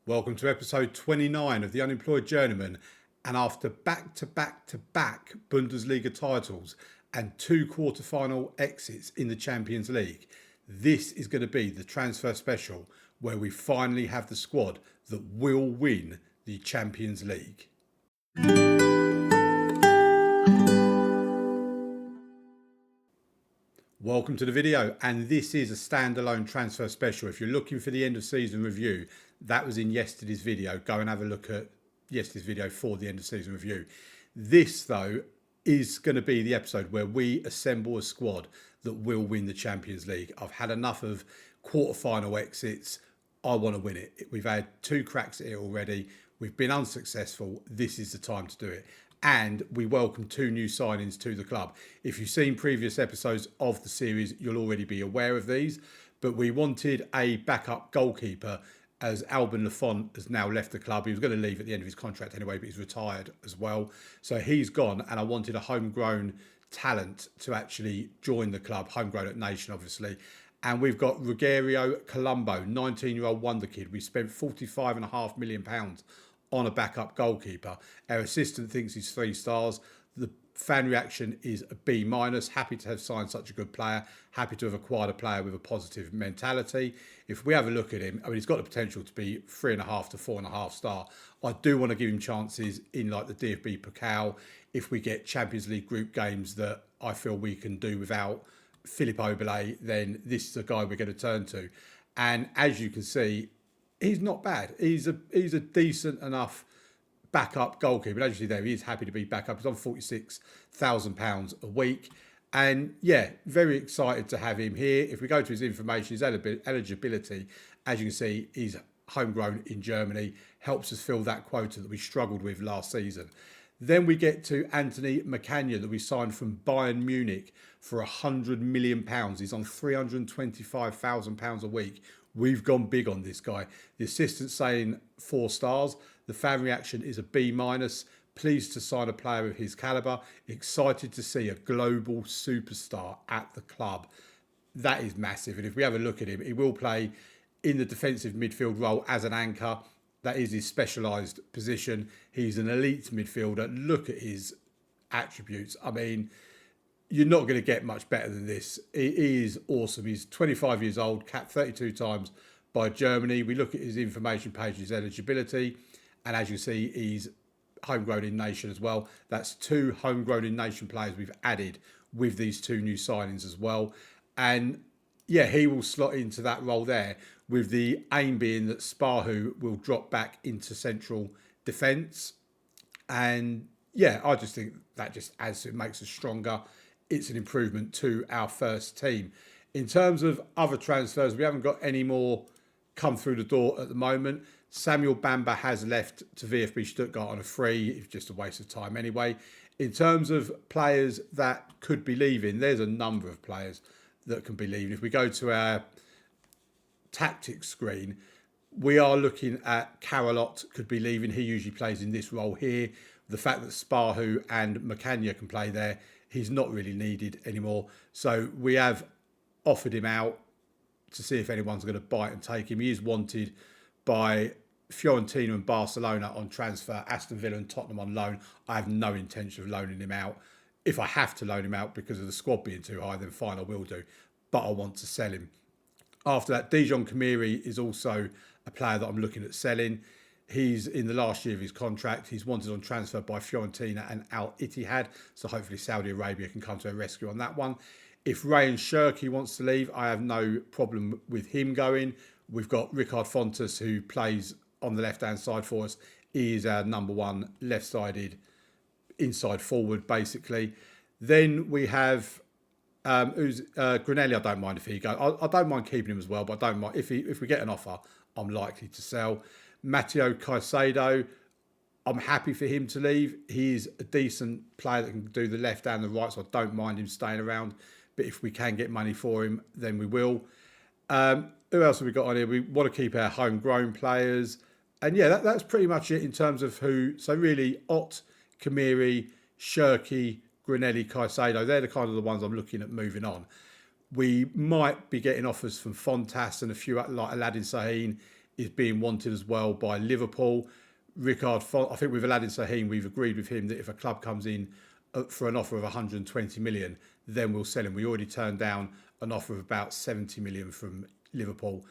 Welcome to episode 29 of the Unemployed Journeyman. And after back-to-back Bundesliga titles and 2 quarter-final exits in the Champions League, this is going to be the transfer special where we finally have the squad that will win the Champions League. Welcome to the video, and this is a standalone transfer special. If you're looking for the end of season review, that was in yesterday's video. Go and have a look at yesterday's video for the end of season review. This, though, is going to be the episode where we assemble a squad that will win the Champions League. I've had enough of quarter-final exits. I want to win it. We've had 2 cracks at it already. We've been unsuccessful. This is the time to do it. And we welcome 2 new signings to the club. If you've seen previous episodes of the series, you'll already be aware of these. But we wanted a backup goalkeeper, as Alban Lafont has now left the club. He was going to leave at the end of his contract anyway, but he's retired as well. So he's gone, and I wanted a homegrown talent to actually join the club, homegrown at Nation, obviously. And we've got Rogerio Colombo, 19-year-old wonder kid. We spent £45.5 million on a backup goalkeeper. Our assistant thinks he's 3 stars. The fan reaction is a B-. Happy to have signed such a good player. Happy to have acquired a player with a positive mentality. If we have a look at him, I mean, he's got the potential to be 3.5 to 4.5 star. I do want to give him chances in like the DFB Pokal. If we get Champions League group games that I feel we can do without Philippe Aubelet, then this is a guy we're going to turn to. And as you can see, he's not bad. He's a decent enough backup goalkeeper. But as you see there, he is happy to be back up. He's on £46,000 a week. And yeah, very excited to have him here. If we go to his information, his eligibility, as you can see, he's homegrown in Germany. Helps us fill that quota that we struggled with last season. Then we get to Anthony Macagna that we signed from Bayern Munich for £100 million. He's on £325,000 a week. We've gone big on this guy. The assistant saying 4 stars. The fan reaction is a B-. Pleased to sign a player of his calibre. Excited to see a global superstar at the club. That is massive. And if we have a look at him, he will play in the defensive midfield role as an anchor. That is his specialised position. He's an elite midfielder. Look at his attributes. I mean, you're not going to get much better than this. He is awesome. He's 25 years old, capped 32 times by Germany. We look at his information page, his eligibility. And as you see, he's homegrown in Nation as well. That's 2 homegrown in Nation players we've added with these 2 new signings as well. And yeah, he will slot into that role there, with the aim being that Spahu will drop back into central defence. And yeah, I just think that just adds to it, makes us stronger. It's an improvement to our first team. In terms of other transfers, we haven't got any more come through the door at the moment. Samuel Bamba has left to VfB Stuttgart on a free. It's just a waste of time anyway. In terms of players that could be leaving, there's a number of players that can be leaving. If we go to our tactics screen, we are looking at Carolot could be leaving. He usually plays in this role here. The fact that Spahu and Macagna can play there, he's not really needed anymore. So we have offered him out to see if anyone's going to bite and take him. He is wanted by Fiorentina and Barcelona on transfer, Aston Villa and Tottenham on loan. I have no intention of loaning him out. If I have to loan him out because of the squad being too high, then fine, I will do. But I want to sell him. After that, Dijon Kamiri is also a player that I'm looking at selling. He's in the last year of his contract. He's wanted on transfer by Fiorentina and Al Ittihad. So hopefully Saudi Arabia can come to a rescue on that one. If Rayan Cherki wants to leave, I have no problem with him going. We've got Ricard Fontes, who plays on the left-hand side for us. He is our number 1 left-sided inside forward, basically. Then we have Granelli. I don't mind if he goes. I don't mind keeping him as well, but I don't mind if we get an offer, I'm likely to sell. Matteo Caicedo, I'm happy for him to leave. He's a decent player that can do the left and the right, so I don't mind him staying around. But if we can get money for him, then we will. Who else have we got on here? We want to keep our homegrown players. And yeah, that's pretty much it in terms of who. So really, Ott, Kamiri, Cherki, Granelli, Caicedo, they're the kind of the ones I'm looking at moving on. We might be getting offers from Fontas and a few like Aladdin Sahin is being wanted as well by Liverpool. I think with Aladdin Sahin, we've agreed with him that if a club comes in for an offer of 120 million, then we'll sell him. We already turned down an offer of about 70 million from Liverpool.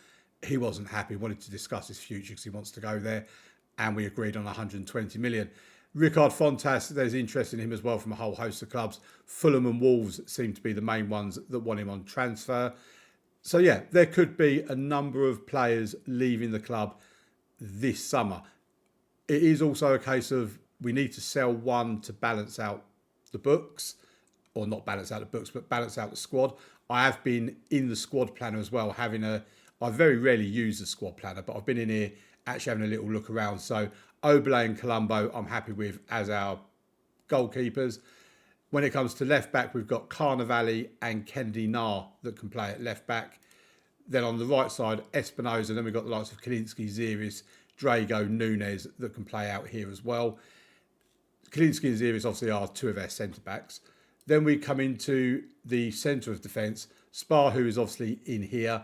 He wasn't happy, wanted to discuss his future because he wants to go there, and we agreed on 120 million. Ricard Fontas, there's interest in him as well from a whole host of clubs. Fulham and Wolves seem to be the main ones that want him on transfer. So yeah, there could be a number of players leaving the club this summer. It is also a case of we need to sell one to balance out the books, or not balance out the books, but balance out the squad. I have been in the squad planner as well, I very rarely use the squad planner, but I've been in here actually having a little look around. So Oblé and Colombo, I'm happy with as our goalkeepers. When it comes to left back, we've got Carnevale and Kennedy Nar that can play at left back. Then on the right side, Espinosa. Then we've got the likes of Kalinski, Ziris, Drago, Nunes that can play out here as well. Kalinski and Ziris obviously are two of our centre backs. Then we come into the centre of defence. Sparhu is obviously in here.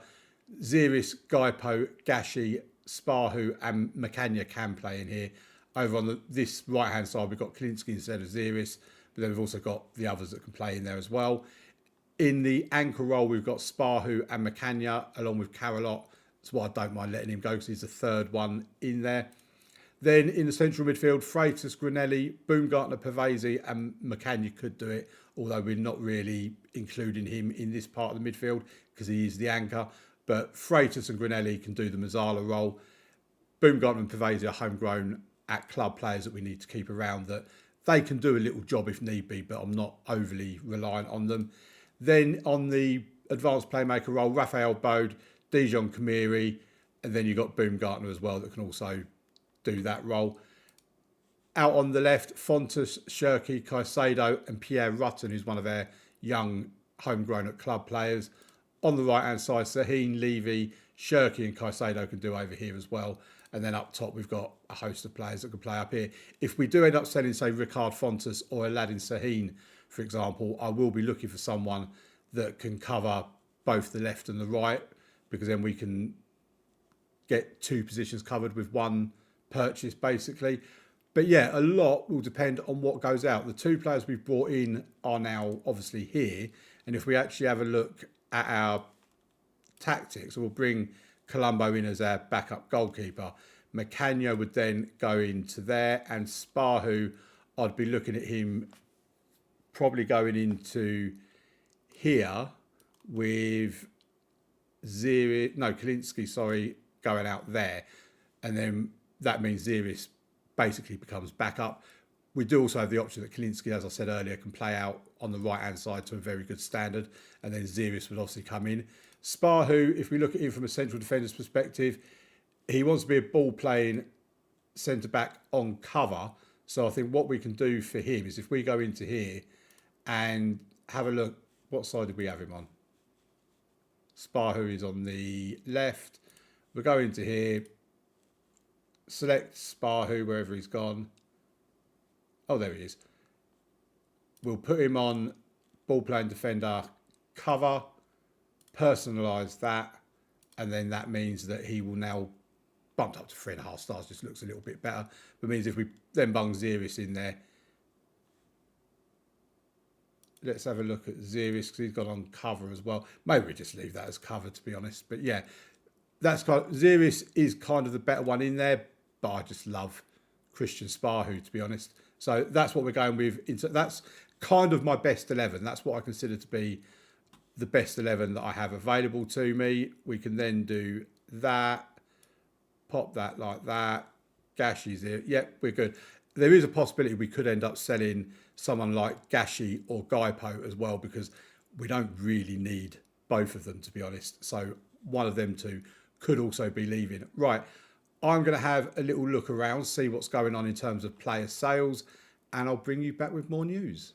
Ziris, Gaipo, Gashi, Sparhu and Macania can play in here. Over on this right-hand side, we've got Kalinski instead of Ziris, but then we've also got the others that can play in there as well. In the anchor role, we've got Sparhu and Macania, along with Carolot. That's why I don't mind letting him go, because he's the third one in there. Then in the central midfield, Freitas, Granelli, Baumgartner, Pavese and Macania could do it, although we're not really including him in this part of the midfield because he is the anchor. But Freitas and Granelli can do the Mazzala role. Baumgartner and Pavese are homegrown at club players that we need to keep around, that they can do a little job if need be, but I'm not overly reliant on them. Then on the advanced playmaker role, Raphael Bode, Dijon Kamiri, and then you've got Baumgartner as well that can also do that role. Out on the left, Fontas, Shirky, Caicedo and Pierre Rutten, who's one of our young homegrown at club players. On the right-hand side, Sahin, Levy, Shirky and Caicedo can do over here as well. And then up top, we've got a host of players that can play up here. If we do end up selling, say, Ricard Fontas or Aladdin Sahin, for example, I will be looking for someone that can cover both the left and the right, because then we can get two positions covered with one purchase, basically. But yeah, a lot will depend on what goes out. The two players we've brought in are now obviously here. And if we actually have a look at our tactics, we'll bring Colombo in as our backup goalkeeper. Macania would then go into there, and Sparhu, I'd be looking at him probably going into here with Kalinski, going out there. And then that means Ziris basically becomes backup. We do also have the option that Kalinski, as I said earlier, can play out on the right-hand side to a very good standard. And then Ziris would obviously come in. Sparhu, if we look at him from a central defender's perspective, he wants to be a ball-playing centre-back on cover. So I think what we can do for him is if we go into here and have a look, what side did we have him on? Sparhu is on the left. We'll go into here, select Sparhu wherever he's gone. Oh, there he is. We'll put him on ball-playing defender cover, personalise that, and then that means that he will now bumped up to 3.5 stars, just looks a little bit better. But means if we then bung Ziris in there, let's have a look at Ziris because he's got on cover as well. Maybe we just leave that as cover, to be honest. But yeah, Ziris is kind of the better one in there, but I just love Christian Sparhu, to be honest. So that's what we're going with. That's kind of my best 11. That's what I consider to be the best 11 that I have available to me. We can then do that, pop that like that. Gashi's here. Yep, we're good. There is a possibility we could end up selling someone like Gashi or Gaipo as well, because we don't really need both of them, to be honest. So one of them two could also be leaving. Right, I'm going to have a little look around, see what's going on in terms of player sales, and I'll bring you back with more news.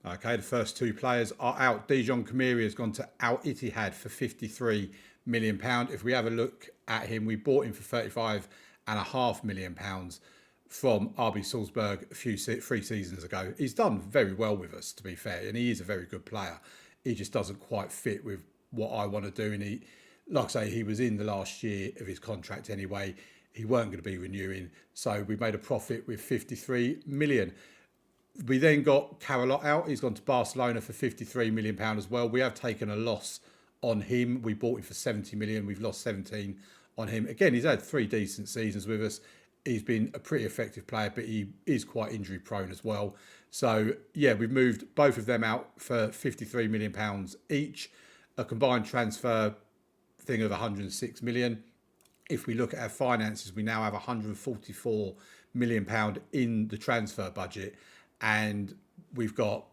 Okay, the first two players are out. Dijon Kamiri has gone to Al Ittihad for £53 million. If we have a look at him, we bought him for £35.5 million from RB Salzburg three seasons ago. He's done very well with us, to be fair, and he is a very good player. He just doesn't quite fit with what I want to do, and like I say, he was in the last year of his contract anyway. He weren't going to be renewing. So we made a profit with 53 million. We then got Carolot out. He's gone to Barcelona for £53 million as well. We have taken a loss on him. We bought him for 70 million. We've lost 17 on him. Again, he's had 3 decent seasons with us. He's been a pretty effective player, but he is quite injury prone as well. So, yeah, we've moved both of them out for £53 million each. A combined transfer thing of 106 million. If we look at our finances, we now have £144 million in the transfer budget. And we've got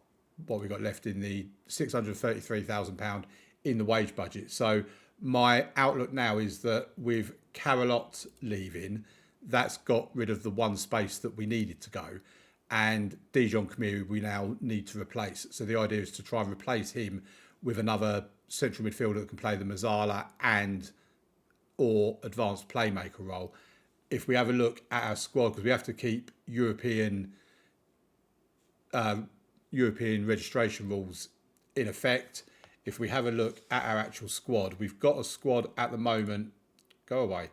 what we've got left in the £633,000 in the wage budget. So my outlook now is that with Carolot leaving, that's got rid of the one space that we needed to go. And Dijon Kamiri we now need to replace. So the idea is to try and replace him with another central midfielder that can play the Mazzala and or advanced playmaker role. If we have a look at our squad, because we have to keep European registration rules in effect. If we have a look at our actual squad, we've got a squad at the moment. Go away.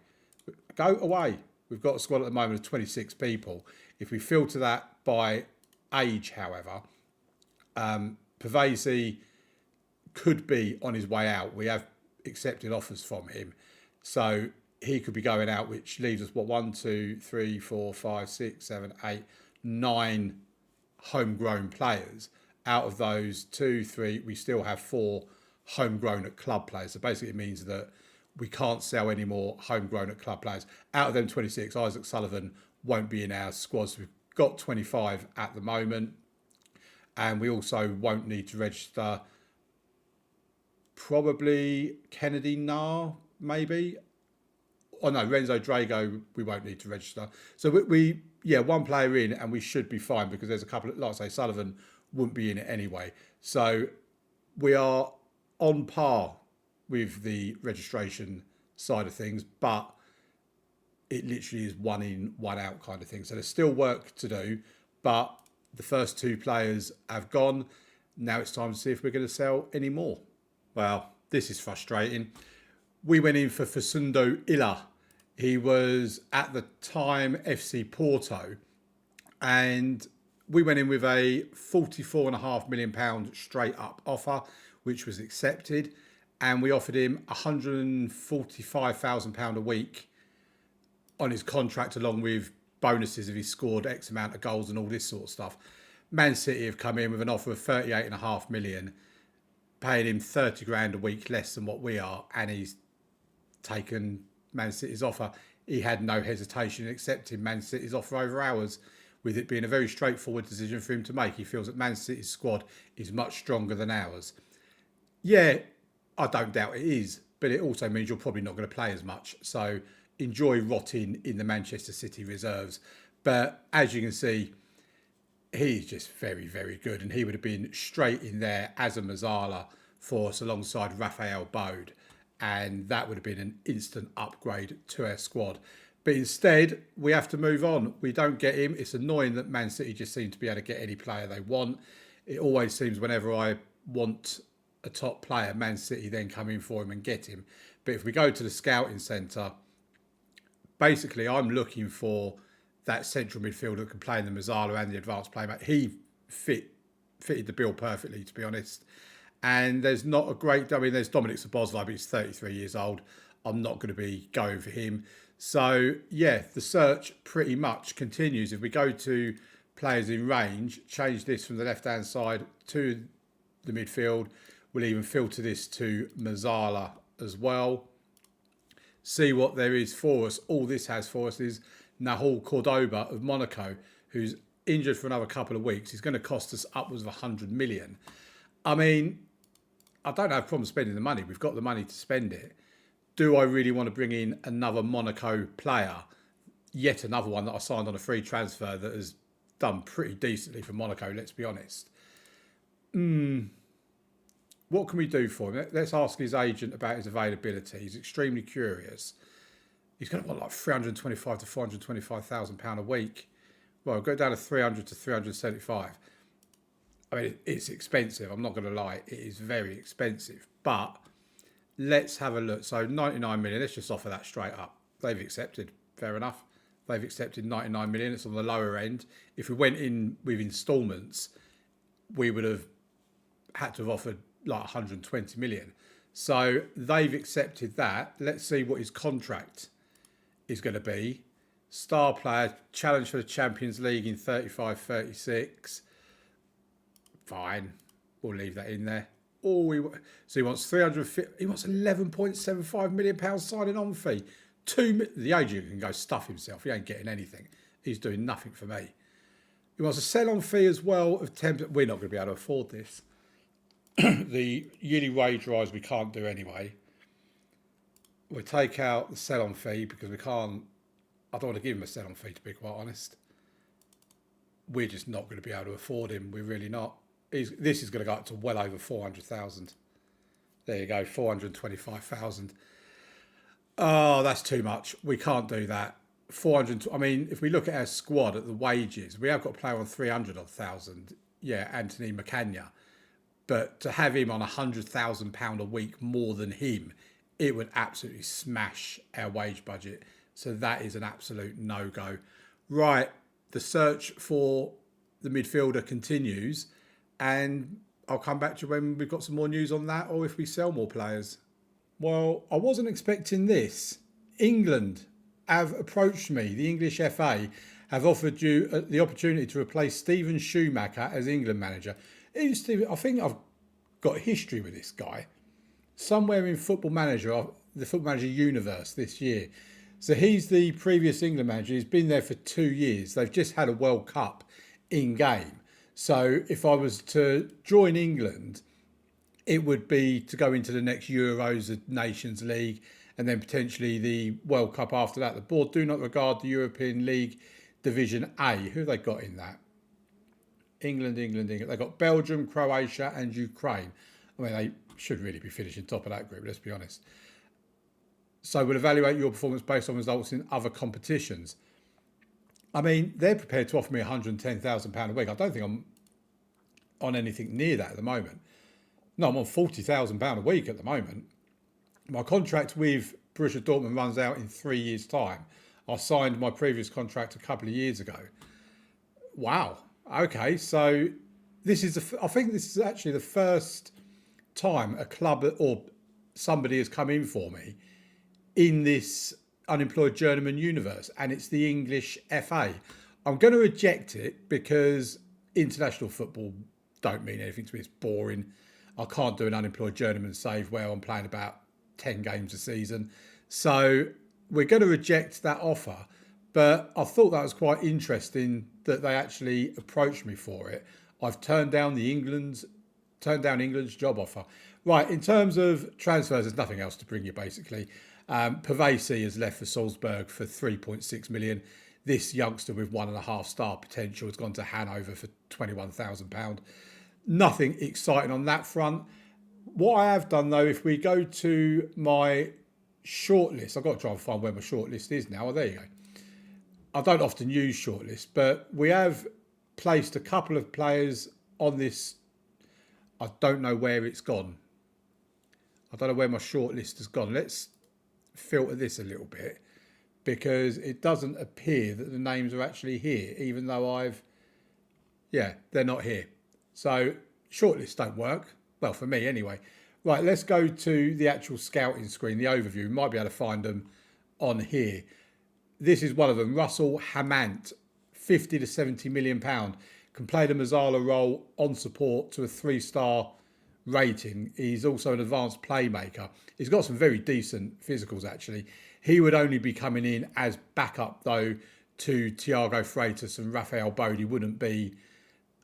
We've got a squad at the moment of 26 people. If we filter that by age, however, Pavesi could be on his way out. We have accepted offers from him. So he could be going out, which leaves us, 1, 2, 3, 4, 5, 6, 7, 8, 9 homegrown players. Out of those 2, 3, we still have 4 homegrown at club players. So basically it means that we can't sell any more homegrown at club players. Out of them 26, Isaac Sullivan won't be in our squad. So we've got 25 at the moment. And we also won't need to register probably Kennedy Nar, maybe. Oh no, Renzo Drago, we won't need to register. So we one player in and we should be fine because there's a couple of, like I say, Sullivan wouldn't be in it anyway. So we are on par with the registration side of things, but it literally is 1 in, 1 out kind of thing. So there's still work to do, but the first 2 players have gone. Now it's time to see if we're going to sell any more. Well, this is frustrating. We went in for Facundo Illa. He was at the time FC Porto, and we went in with a £44.5 million straight up offer, which was accepted, and we offered him £145,000 a week on his contract, along with bonuses if he scored X amount of goals and all this sort of stuff. Man City have come in with an offer of £38.5 million, paying him 30 grand a week less than what we are, and he's taken Man City's offer. He had no hesitation in accepting Man City's offer over ours, with it being a very straightforward decision for him to make. He feels that Man City's squad is much stronger than ours. Yeah, I don't doubt it is, but it also means you're probably not going to play as much. So enjoy rotting in the Manchester City reserves. But as you can see, he's just very, very good. And he would have been straight in there as a Mazzala for us alongside Raphael Bode. And that would have been an instant upgrade to our squad. But instead, we have to move on. We don't get him. It's annoying that Man City just seem to be able to get any player they want. It always seems whenever I want a top player, Man City then come in for him and get him. But if we go to the scouting centre, basically I'm looking for that central midfielder that can play in the Mazzala and the advanced playmaker. He fitted the bill perfectly, to be honest. And there's not a great... I mean, there's Dominic Szoboszlai, but he's 33 years old. I'm not going to be going for him. So, yeah, the search pretty much continues. If we go to players in range, change this from the left-hand side to the midfield. We'll even filter this to Mazzala as well. See what there is for us. All this has for us is Nahul Cordoba of Monaco, who's injured for another couple of weeks. He's going to cost us upwards of 100 million. I mean, I don't have a problem spending the money. We've got the money to spend it. Do I really want to bring in another Monaco player? Yet another one that I signed on a free transfer that has done pretty decently for Monaco, let's be honest. What can we do for him? Let's ask his agent about his availability. He's extremely curious. He's going to want like £325,000 to £425,000 a week. Well, go down to 300 to 375. I mean, it's expensive. I'm not going to lie. It is very expensive. But Let's have a look. So 99 million, let's just offer that straight up. They've accepted, fair enough. They've accepted 99 million. It's on the lower end. If we went in with instalments, we would have had to have offered like 120 million. So they've accepted that. Let's see what his contract is going to be. Star player, challenge for the Champions League in 35-36. Fine. We'll leave that in there. So he wants 350. He wants 11.75 million pounds signing on fee. The agent can go stuff himself. He ain't getting anything. He's doing nothing for me. He wants a sell-on fee as well of 10%. We're not going to be able to afford this. The yearly wage rise we can't do anyway. We'll take out the sell-on fee because we can't. I don't want to give him a sell-on fee, to be quite honest. We're just not going to be able to afford him. We're really not. This is going to go up to well over 400,000. There you go, 425,000. Oh, that's too much. We can't do that. 400. I mean, if we look at our squad at the wages, we have got a player on 300,000. Yeah, Anthony McCania. But to have him on £100,000 a week more than him, it would absolutely smash our wage budget. So that is an absolute no-go. Right, the search for the midfielder continues. And I'll come back to you when we've got some more news on that or if we sell more players. Well, I wasn't expecting this. England have approached me. The English FA have offered you the opportunity to replace Stephen Schumacher as England manager. I think I've got history with this guy. Somewhere in Football Manager, the Football Manager universe this year. So he's the previous England manager. He's been there for 2 years. They've just had a World Cup in game. So if I was to join England, it would be to go into the next Euros, the Nations League, and then potentially the World Cup after that. The board do not regard the European League Division A. Who have they got in that? England. They've got Belgium, Croatia and Ukraine. I mean, they should really be finishing top of that group, let's be honest. So we'll evaluate your performance based on results in other competitions. I mean, they're prepared to offer me £110,000 a week. I don't think I'm on anything near that at the moment. No, I'm on £40,000 a week at the moment. My contract with Borussia Dortmund runs out in 3 years' time. I signed my previous contract a couple of years ago. Wow. Okay, so I think this is actually the first time a club or somebody has come in for me in this Unemployed Journeyman universe, and it's the English FA. I'm going to reject it because international football don't mean anything to me. It's boring. I can't do an Unemployed Journeyman save where I'm playing about 10 games a season. So we're going to reject that offer. But I thought that was quite interesting that they actually approached me for it. I've turned down England's job offer. Right, in terms of transfers, there's nothing else to bring you basically. Pavesi has left for Salzburg for 3.6 million. This youngster with 1.5 star potential has gone to Hanover for £21,000. Nothing exciting on that front. What I have done though, if we go to my shortlist, I've got to try and find where my shortlist is now. Oh, there you go. I don't often use shortlist, but we have placed a couple of players on this. I don't know where it's gone. I don't know where my shortlist has gone. Let's filter this a little bit because it doesn't appear that the names are actually here, even though they're not here. So shortlists don't work. Well, for me anyway. Right, let's go to the actual scouting screen, the overview. We might be able to find them on here. This is one of them, Russell Hamant, 50 to 70 million pound. Can play the Mazzala role on support to a 3-star rating. He's also an advanced playmaker. He's got some very decent physicals actually. He would only be coming in as backup though to Thiago Freitas and Rafael Bode. He wouldn't be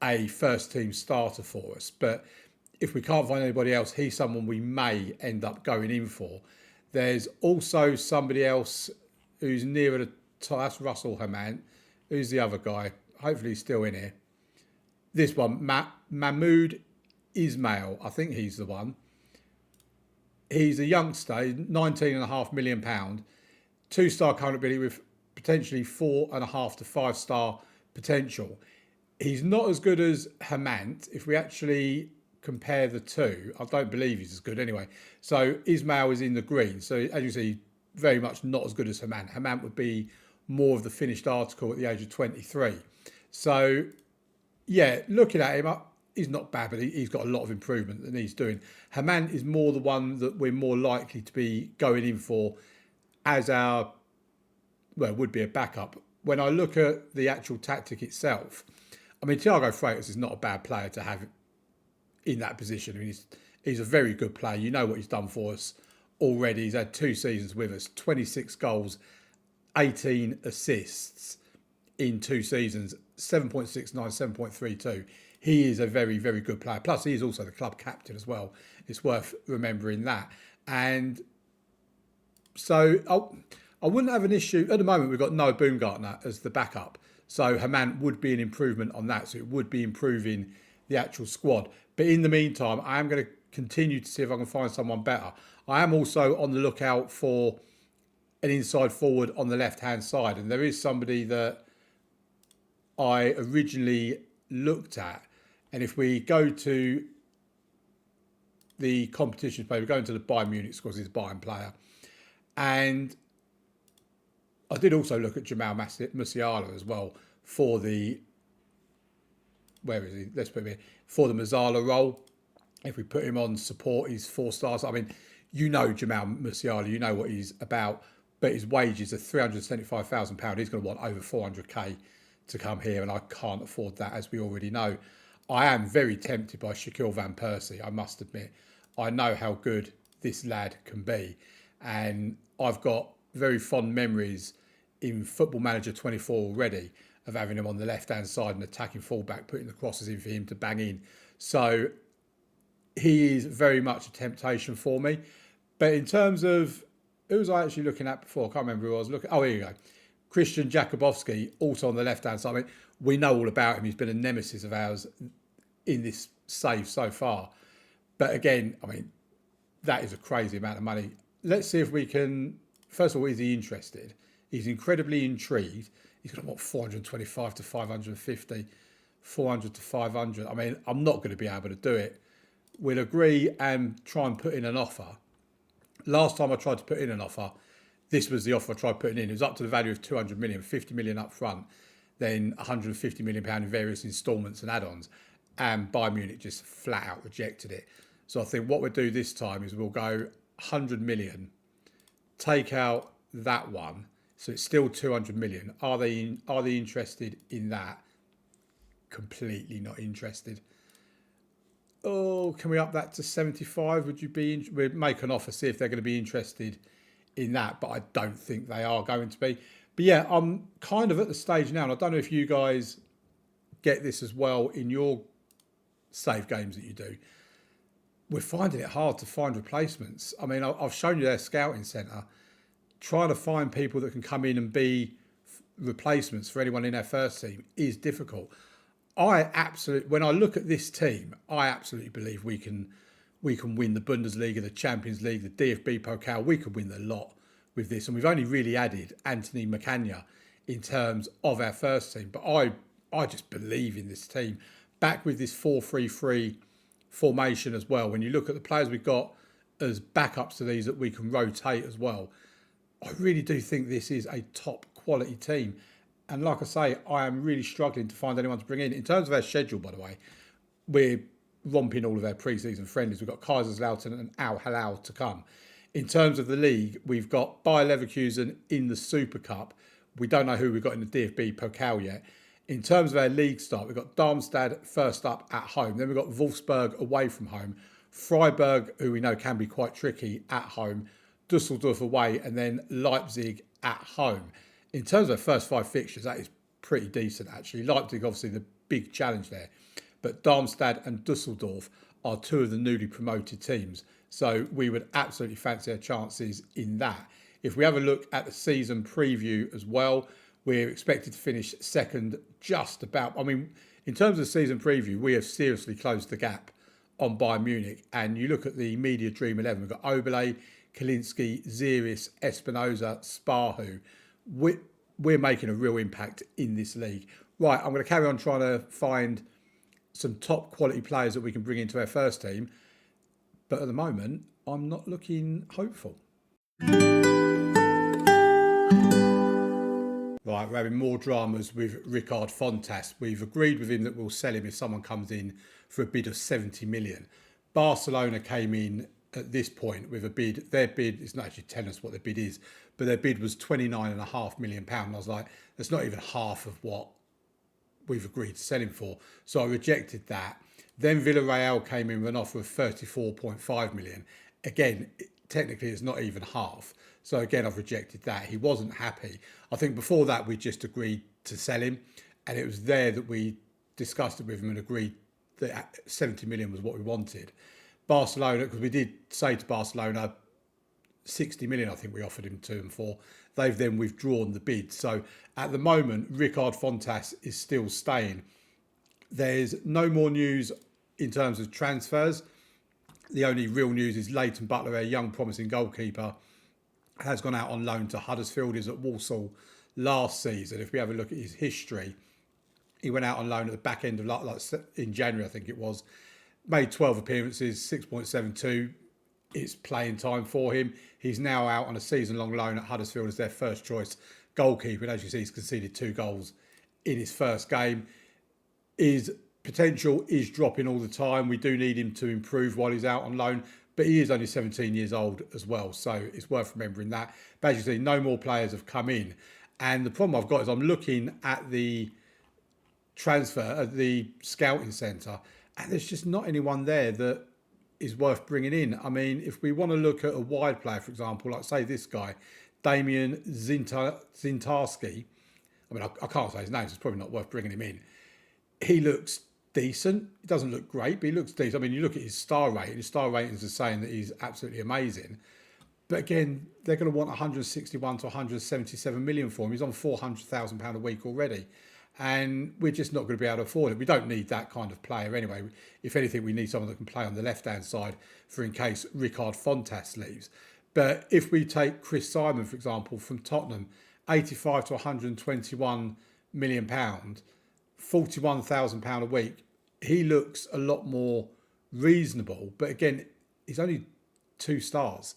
a first team starter for us. But if we can't find anybody else, he's someone we may end up going in for. There's also somebody else who's nearer the top. That's Russell Hamant. Who's the other guy? Hopefully he's still in here. This one, Mahmoud Ismail. I think he's the one. He's a youngster, £19.5 million. 2-star current ability with potentially 4.5 to 5-star potential. He's not as good as Hamant. If we actually compare the two, I don't believe he's as good anyway. So Ismail is in the green. So as you see, very much not as good as Haman. Haman would be more of the finished article at the age of 23. So yeah, looking at him, he's not bad, but he's got a lot of improvement that he's doing. Haman is more the one that we're more likely to be going in for as our, well, would be a backup. When I look at the actual tactic itself, I mean, Thiago Freitas is not a bad player to have in that position. I mean, he's a very good player. You know what he's done for us already. He's had 2 seasons with us, 26 goals, 18 assists in 2 seasons, 7.69, 7.32. He is a very, very good player. Plus, he is also the club captain as well. It's worth remembering that. And so I wouldn't have an issue. At the moment, we've got Noah Baumgartner as the backup. So Haman would be an improvement on that. So it would be improving the actual squad. But in the meantime, I am going to continue to see if I can find someone better. I am also on the lookout for an inside forward on the left-hand side. And there is somebody that I originally looked at. And if we go to the competition page, we go into the Bayern Munich squad, he's a Bayern player. And I did also look at Jamal Musiala as well for the, where is he? Let's put him here, for the Musiala role. If we put him on support, he's 4 stars. I mean, you know Jamal Musiala, you know what he's about, but his wages are £375,000. He's going to want over 400k to come here, and I can't afford that, as we already know. I am very tempted by Shaquille Van Persie, I must admit. I know how good this lad can be, and I've got very fond memories in Football Manager 24 already of having him on the left-hand side and attacking fullback, putting the crosses in for him to bang in. So he is very much a temptation for me. But in terms of, who was I actually looking at before? I can't remember who I was looking at. Oh, here you go. Christian Jakubowski, also on the left-hand side. I mean, we know all about him. He's been a nemesis of ours in this save so far. But again, I mean, that is a crazy amount of money. Let's see if we can, first of all, is he interested? He's incredibly intrigued. He's got, what, 425 to 550, 400 to 500. I mean, I'm not going to be able to do it. We'll agree and try and put in an offer. Last time I tried to put in an offer, this was the offer I tried putting in. It was up to the value of 200 million, 50 million up front, then 150 million pound in various instalments and add-ons. And Bayern Munich just flat out rejected it. So I think what we'll do this time is we'll go 100 million, take out that one. So it's still 200 million. Are they interested in that? Completely not interested. Oh, can we up that to 75? Would you be? We'd make an offer, see if they're going to be interested in that, but I don't think they are going to be. But yeah, I'm kind of at the stage now, and I don't know if you guys get this as well in your save games that you do. We're finding it hard to find replacements. I mean, I've shown you their scouting centre. Trying to find people that can come in and be replacements for anyone in our first team is difficult. When I look at this team, I absolutely believe we can win the Bundesliga, the Champions League, the DFB Pokal. We could win the lot with this, and we've only really added Anthony Macagna in terms of our first team. But I just believe in this team. Back with this 4-3-3 formation as well. When you look at the players we've got as backups to these that we can rotate as well, I really do think this is a top quality team. And like I say, I am really struggling to find anyone to bring in. In terms of our schedule, by the way, we're romping all of our pre-season friendlies. We've got Kaiserslautern and Al Hilal to come. In terms of the league, we've got Bayer Leverkusen in the Super Cup. We don't know who we've got in the DFB Pokal yet. In terms of our league start, we've got Darmstadt first up at home. Then we've got Wolfsburg away from home. Freiburg, who we know can be quite tricky, at home. Dusseldorf away, and then Leipzig at home. In terms of our first 5 fixtures, that is pretty decent, actually. Leipzig, obviously, the big challenge there. But Darmstadt and Dusseldorf are 2 of the newly promoted teams. So we would absolutely fancy our chances in that. If we have a look at the season preview as well, we're expected to finish second just about. I mean, in terms of the season preview, we have seriously closed the gap on Bayern Munich. And you look at the Media Dream 11, we've got Oberle, Kalinski, Ziris, Espinoza, Sparhu. We're making a real impact in this league. Right, I'm going to carry on trying to find some top quality players that we can bring into our first team. But at the moment, I'm not looking hopeful. Right, we're having more dramas with Ricard Fontas. We've agreed with him that we'll sell him if someone comes in for a bid of 70 million. Barcelona came in at this point with a bid. Their bid is not actually telling us what their bid is, but their bid was £29.5 million. And I was like, that's not even half of what we've agreed to sell him for. So I rejected that. Then Villarreal came in with an offer of 34.5 million. Again, technically it's not even half. So again, I've rejected that. He wasn't happy. I think before that, we just agreed to sell him. And it was there that we discussed it with him and agreed that 70 million was what we wanted. Barcelona, because we did say to Barcelona, 60 million, I think we offered him to them for. They've then withdrawn the bid. So at the moment, Ricard Fontas is still staying. There's no more news in terms of transfers. The only real news is Leighton Butler, a young promising goalkeeper, has gone out on loan to Huddersfield. He was at Walsall last season. If we have a look at his history, he went out on loan at the back end of like in January, I think it was. Made 12 appearances, 6.72. It's playing time for him. He's now out on a season-long loan at Huddersfield as their first choice goalkeeper. And as you see, he's conceded 2 goals in his first game. His potential is dropping all the time. We do need him to improve while he's out on loan, but he is only 17 years old as well. So it's worth remembering that. But as you see, no more players have come in. And the problem I've got is I'm looking at the transfer at the scouting centre, and there's just not anyone there that is worth bringing in. I mean, if we want to look at a wide player, for example, like say this guy, Damian Zintarski. I mean, I can't say his name, so it's probably not worth bringing him in. He looks decent. He doesn't look great, but he looks decent. I mean, you look at his star rating. His star ratings are saying that he's absolutely amazing. But again, they're going to want 161 to 177 million for him. He's on £400,000 a week already. And we're just not going to be able to afford it. We don't need that kind of player anyway. If anything, we need someone that can play on the left-hand side for in case Ricard Fontas leaves. But if we take Chris Simon, for example, from Tottenham, 85 to 121 million pound, £41,000 a week, he looks a lot more reasonable. But again, he's only 2 stars.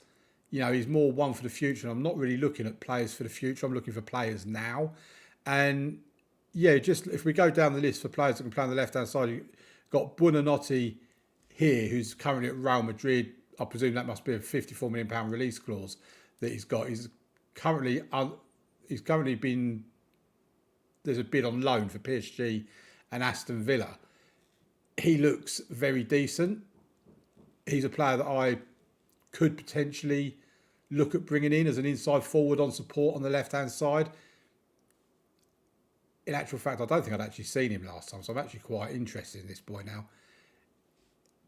You know, he's more one for the future. And I'm not really looking at players for the future. I'm looking for players now. And yeah, just if we go down the list for players that can play on the left-hand side, you've got Buonanotte here, who's currently at Real Madrid. I presume that must be a £54 million release clause that he's got. He's currently been, there's a bid on loan for PSG and Aston Villa. He looks very decent. He's a player that I could potentially look at bringing in as an inside forward on support on the left-hand side. In actual fact, I don't think I'd actually seen him last time, so I'm actually quite interested in this boy now.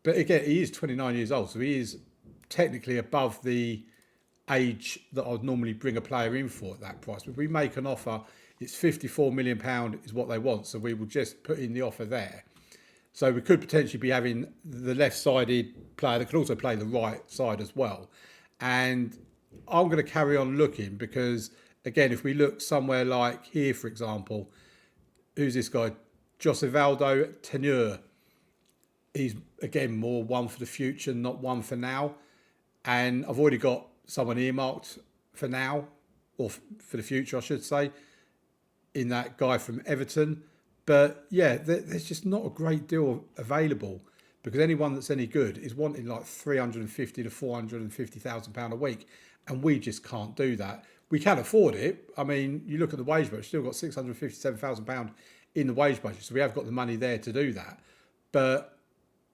But again, he is 29 years old, so he is technically above the age that I'd normally bring a player in for at that price. But if we make an offer, it's £54 million is what they want, so we will just put in the offer there. So we could potentially be having the left-sided player that could also play the right side as well. And I'm going to carry on looking because, again, if we look somewhere like here, for example, who's this guy? Josivaldo Teneur. He's, again, more one for the future, not one for now. And I've already got someone earmarked for now, or for the future, I should say, in that guy from Everton. But yeah, there's just not a great deal available because anyone that's any good is wanting like 350 to 450,000 pound a week, and we just can't do that. We can afford it. I mean, you look at the wage budget, still got 657,000 pound in the wage budget, so we have got the money there to do that. But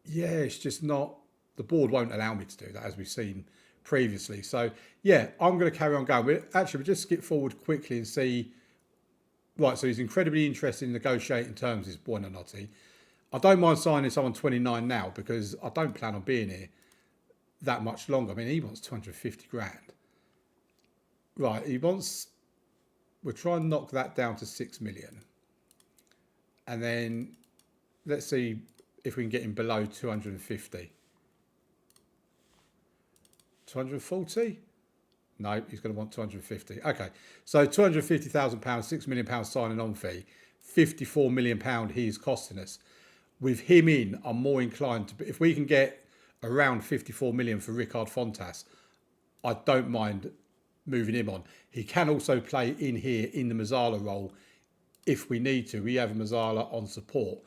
yeah, it's just not. The board won't allow me to do that, as we've seen previously. So yeah, I'm going to carry on going. We'll just skip forward quickly and see. Right, so he's incredibly interested in negotiating terms, is Buonanotte. I don't mind signing someone 29 now because I don't plan on being here that much longer. I mean, he wants 250 grand. Right, we'll try and knock that down to 6 million. And then let's see if we can get him below 250. 240? No, he's going to want 250. Okay, so £250,000, £6 million signing on fee, £54 million he's costing us. with him in, I'm more inclined to, if we can get around 54 million for Ricard Fontas, I don't mind moving him on. He can also play in here in the Mazzala role if we need to. We have Mazzala on support.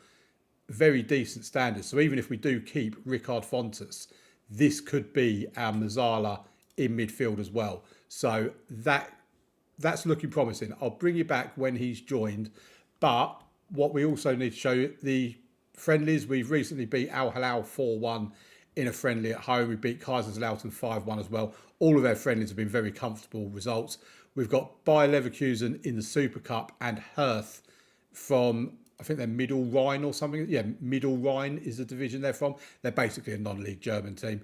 Very decent standards. So even if we do keep Ricard Fontas, this could be our Mazzala in midfield as well. So that's looking promising. I'll bring you back when he's joined. But what we also need to show you, the friendlies, we've recently beat Al Hilal 4-1 in a friendly at home. We beat Kaiserslautern 5-1 as well. All of our friendlies have been very comfortable results. We've got Bayer Leverkusen in the Super Cup and Herth from, I think they're Middle Rhine or something. Yeah, Middle Rhine is the division they're from. They're basically a non-league German team.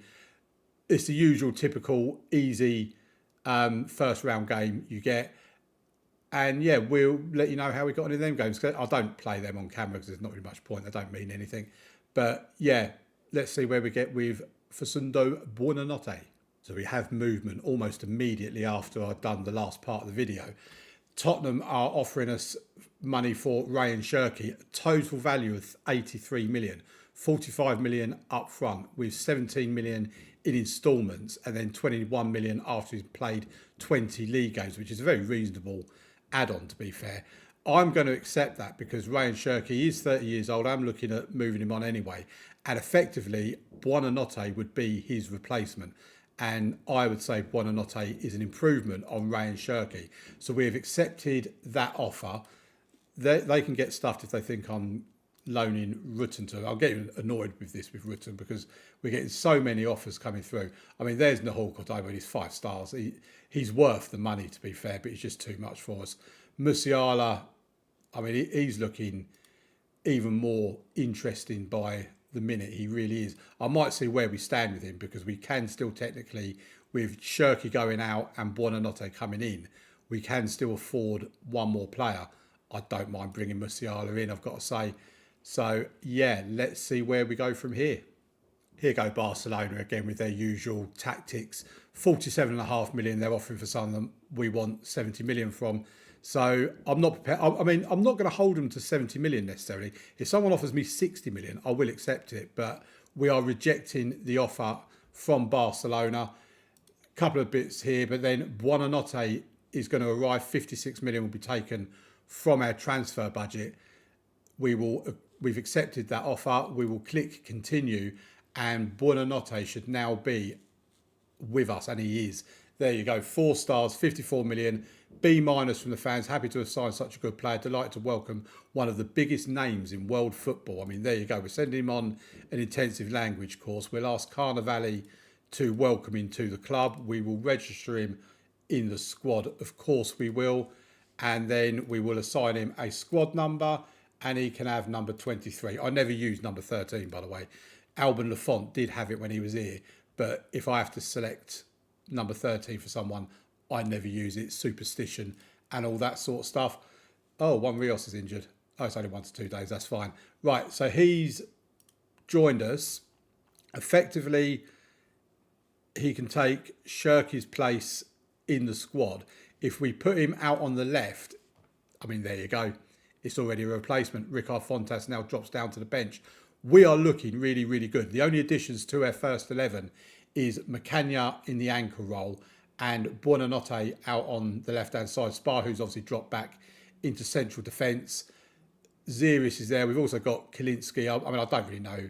It's the usual typical easy first round game you get. And yeah, we'll let you know how we got on in them games. I don't play them on camera because there's not really much point. They don't mean anything. But yeah, let's see where we get with Fusundo Buonanotte. So we have movement almost immediately after I've done the last part of the video. Tottenham are offering us money for Ryan Shirky, total value of 83 million, 45 million up front with 17 million in instalments and then 21 million after he's played 20 league games, which is a very reasonable add-on, to be fair. I'm going to accept that because Ryan Shirky is 30 years old. I'm looking at moving him on anyway. And effectively, Buonanotte would be his replacement. And I would say Buonanotte is an improvement on Ryan Shirky. So we have accepted that offer. They can get stuffed if they think I'm loaning Rutten to. I'll get annoyed with this with Rutten because we're getting so many offers coming through. I mean, there's Nahal Cordoba, he's 5 stars. He's worth the money, to be fair, but he's just too much for us. Musiala, I mean, he's looking even more interesting by the minute. He really is. I might see where we stand with him because we can still technically, with Shirky going out and Buonanotte coming in, we can still afford one more player. I don't mind bringing Musiala in, I've got to say. So yeah, let's see where we go from here. Here go Barcelona again with their usual tactics. 47.5 million they're offering for someone we want 70 million from. So I'm not prepared. I mean, I'm not going to hold them to 70 million necessarily. If someone offers me 60 million, I will accept it. But we are rejecting the offer from Barcelona. A couple of bits here, but then Buonanotte is going to arrive. 56 million will be taken from our transfer budget. We've accepted that offer. We will click continue, and Buonanotte should now be with us, and he is. There you go, 4 stars, 54 million, B- from the fans. Happy to have signed such a good player. Delighted to welcome one of the biggest names in world football. I mean, there you go. We're sending him on an intensive language course. We'll ask Carnevali to welcome him to the club. We will register him in the squad. Of course we will. And then we will assign him a squad number and he can have number 23. I never used number 13, by the way. Alban Lafont did have it when he was here. But if I have to select number 13 for someone, I never use it. Superstition and all that sort of stuff. Oh, Juan Rios is injured. Oh, it's only 1 to 2 days. That's fine. Right, so he's joined us. Effectively, he can take Shirky's place in the squad. If we put him out on the left, I mean, there you go. It's already a replacement. Ricard Fontas now drops down to the bench. We are looking really, really good. The only additions to our first 11 is Macagna in the anchor role and Buonanotte out on the left-hand side. Spar, who's obviously dropped back into central defence. Ziris is there. We've also got Kalinski. I mean, I don't really know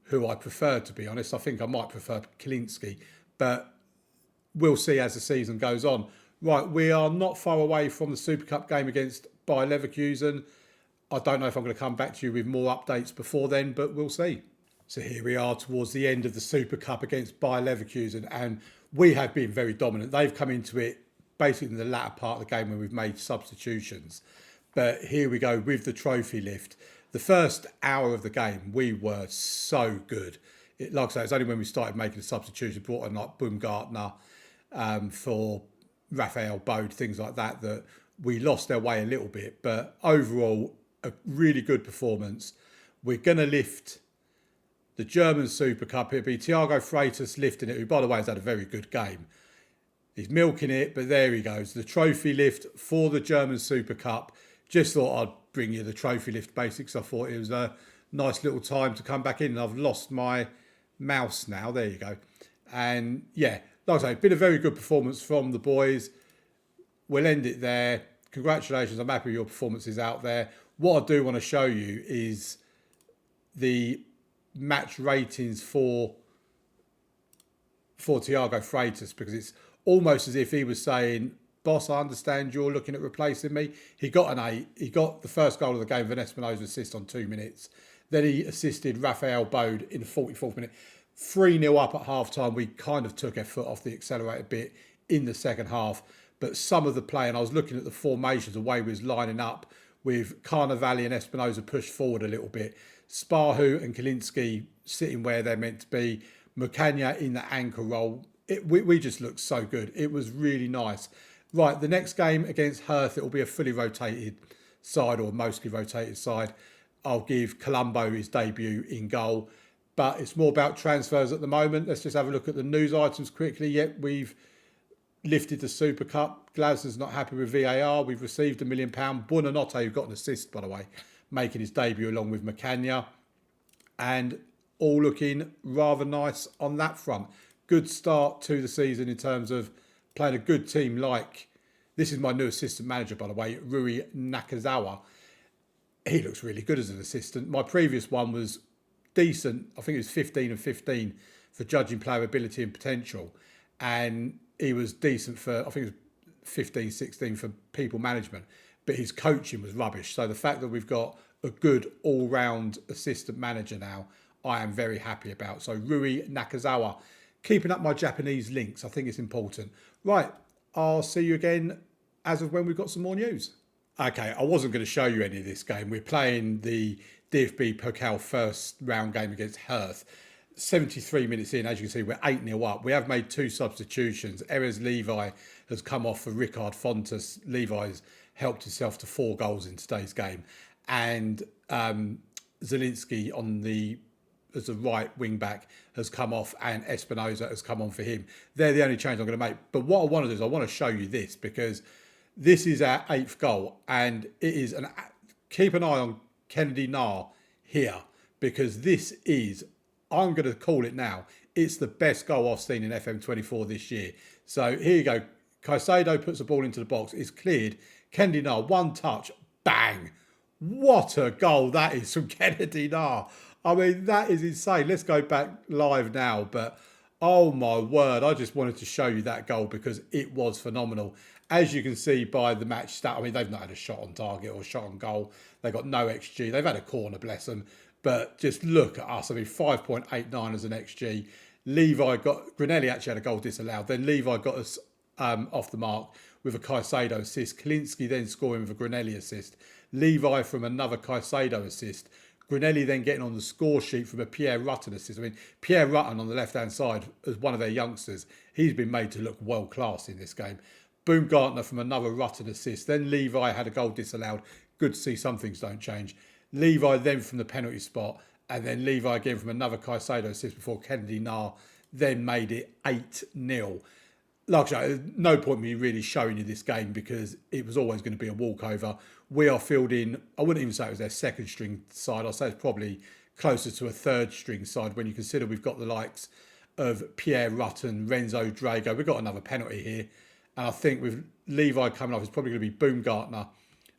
who I prefer, to be honest. I think I might prefer Kalinski, but we'll see as the season goes on. Right, we are not far away from the Super Cup game against Bayer Leverkusen. I don't know if I'm going to come back to you with more updates before then, but we'll see. So here we are towards the end of the Super Cup against Bayer Leverkusen, and we have been very dominant. They've come into it basically in the latter part of the game when we've made substitutions. But here we go with the trophy lift. The first hour of the game, we were so good. Like I say, it's only when we started making the substitutions, brought in like Baumgartner for Raphael Bode, things like that, that we lost our way a little bit. But overall, a really good performance. We're going to lift the German Super Cup. It'll be Thiago Freitas lifting it, who, by the way, has had a very good game. He's milking it, but there he goes. The trophy lift for the German Super Cup. Just thought I'd bring you the trophy lift basics. I thought it was nice little time to come back in. And I've lost my mouse now. There you go. And yeah, like I say, been a very good performance from the boys. We'll end it there. Congratulations. I'm happy with your performances out there. What I do want to show you is the match ratings for Thiago Freitas, because it's almost as if he was saying, boss, I understand you're looking at replacing me. He got an 8. He got the first goal of the game with an Espinosa assist on 2 minutes. Then he assisted Rafael Bode in the 44th minute. 3-0 up at half-time. We kind of took our foot off the accelerator bit in the second half. But some of the play, and I was looking at the formations, the way we was lining up with Carnevale and Espinosa pushed forward a little bit. Sparhu and Kalinski sitting where they're meant to be. Mukanya in the anchor role. We just looked so good. It was really nice. Right, the next game against Herth, it will be a fully rotated side, or mostly rotated side. I'll give Colombo his debut in goal. But it's more about transfers at the moment. Let's just have a look at the news items quickly. Yep, we've lifted the Super Cup. Glasner's not happy with VAR. We've received £1 million. Buonanotte, who got an assist, by the way, making his debut along with Mukanya. And all looking rather nice on that front. Good start to the season in terms of playing a good team like... This is my new assistant manager, by the way, Rui Nakazawa. He looks really good as an assistant. My previous one was decent. I think it was 15 and 15 for judging player ability and potential. And he was decent for, I think it was 15, 16 for people management. But his coaching was rubbish. So the fact that we've got a good all-round assistant manager now, I am very happy about. So Rui Nakazawa, keeping up my Japanese links. I think it's important. Right, I'll see you again as of when we've got some more news. Okay, I wasn't going to show you any of this game. We're playing the DFB Pokal first round game against Herth. 73 minutes in, as you can see, we're 8-0 up. We have made 2 substitutions. Erez Levi has come off for Ricard Fontes. Levi's helped himself to 4 goals in today's game. And Zielinski as a right wing back has come off, and Espinosa has come on for him. They're the only change I'm going to make. But what I want to do is I want to show you this, because this is our 8th goal, and it is keep an eye on Kennedy Nar here, because this is, I'm going to call it now, it's the best goal I've seen in FM24 this year. So here you go. Caicedo puts the ball into the box. It's cleared. Kennedy Nar, one touch, bang. What a goal that is from Kennedy Nar. I mean, that is insane. Let's go back live now. But, oh my word, I just wanted to show you that goal because it was phenomenal. As you can see by the match stat, I mean, they've not had a shot on target or shot on goal. They've got no XG. They've had a corner, bless them. But just look at us. I mean, 5.89 as an XG. Granelli actually had a goal disallowed. Then Levi got us off the mark with a Caicedo assist. Kalinski then scoring with a Granelli assist. Levi from another Caicedo assist. Granelli then getting on the score sheet from a Pierre Rutten assist. I mean, Pierre Rutten on the left-hand side as one of their youngsters. He's been made to look world-class in this game. Baumgartner from another Rutten assist. Then Levi had a goal disallowed. Good to see some things don't change. Levi then from the penalty spot. And then Levi again from another Caicedo assist before Kennedy Nar then made it 8-0. Like I say, no point me really showing you this game because it was always going to be a walkover. We are fielding, I wouldn't even say it was their second string side. I'd say it's probably closer to a third string side when you consider we've got the likes of Pierre Rutten, Renzo Drago. We've got another penalty here. And I think with Levi coming off, it's probably going to be Baumgartner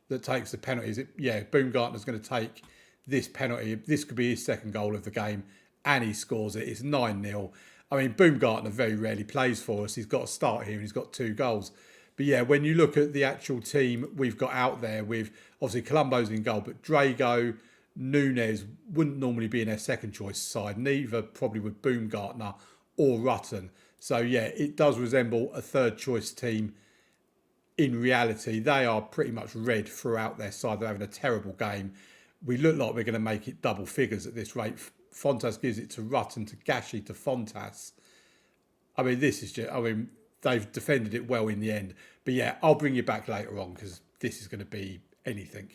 that takes the penalties. Yeah, Baumgartner's going to take this penalty. This could be his second goal of the game and he scores it. It's 9-0. I mean, Baumgartner very rarely plays for us. He's got a start here and he's got 2 goals. But yeah, when you look at the actual team we've got out there with, obviously Colombo's in goal, but Drago, Nunes wouldn't normally be in their second choice side. Neither probably would Baumgartner or Rutten. So yeah, it does resemble a third choice team. In reality, they are pretty much red throughout their side. They're having a terrible game. We look like we're going to make it double figures at this rate. Fontas gives it to Rutten, to Gashi, to Fontas. I mean, this is just, I mean, they've defended it well in the end. But yeah, I'll bring you back later on because this is going to be anything.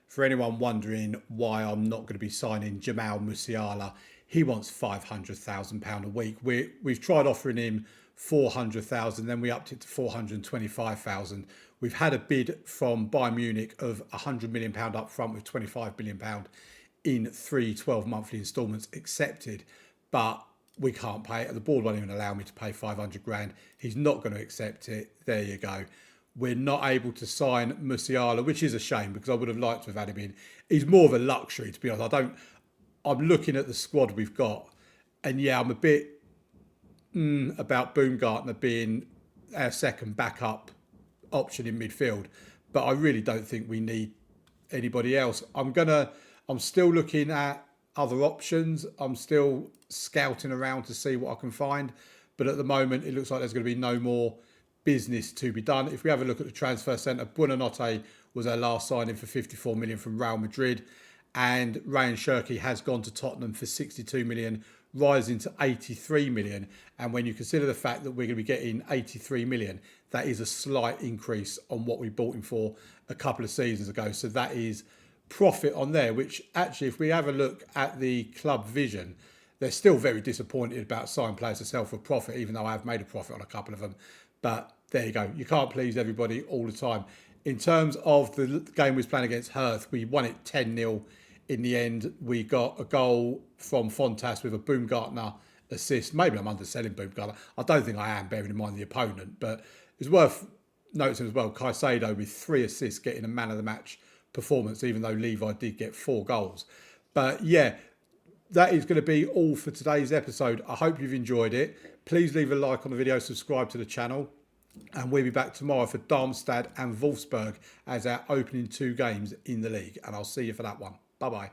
For anyone wondering why I'm not going to be signing Jamal Musiala, he wants £500,000 a week. We've tried offering him 400,000, then we upped it to 425,000. We've had a bid from Bayern Munich of £100 million up front with £25 million in 3 12-monthly instalments accepted, but we can't pay it. The board won't even allow me to pay 500 grand. He's not going to accept it. There you go. We're not able to sign Musiala, which is a shame because I would have liked to have had him in. He's more of a luxury, to be honest. I'm looking at the squad we've got, and yeah, I'm a bit about Baumgartner being our second backup option in midfield, but I really don't think we need anybody else. I'm still looking at other options. I'm still scouting around to see what I can find, but at the moment it looks like there's going to be no more business to be done. If we have a look at the transfer centre, Buonanotte was our last signing for 54 million from Real Madrid, and Ryan Shirky has gone to Tottenham for 62 million, rising to 83 million. And when you consider the fact that we're going to be getting 83 million, that is a slight increase on what we bought him for a couple of seasons ago. So that is profit on there, which actually, if we have a look at the club vision, they're still very disappointed about signing players to sell for profit, even though I have made a profit on a couple of them. But there you go. You can't please everybody all the time. In terms of the game we was playing against Herth, we won it 10-0 in the end. We got a goal from Fontas with a Baumgartner assist. Maybe I'm underselling Baumgartner. I don't think I am, bearing in mind the opponent. But it's worth noticing as well, Caicedo with 3 assists getting a man of the match performance, even though Levi did get 4 goals. But yeah, that is going to be all for today's episode. I hope you've enjoyed it. Please leave a like on the video, subscribe to the channel, and we'll be back tomorrow for Darmstadt and Wolfsburg as our opening 2 games in the league. And I'll see you for that one. Bye-bye.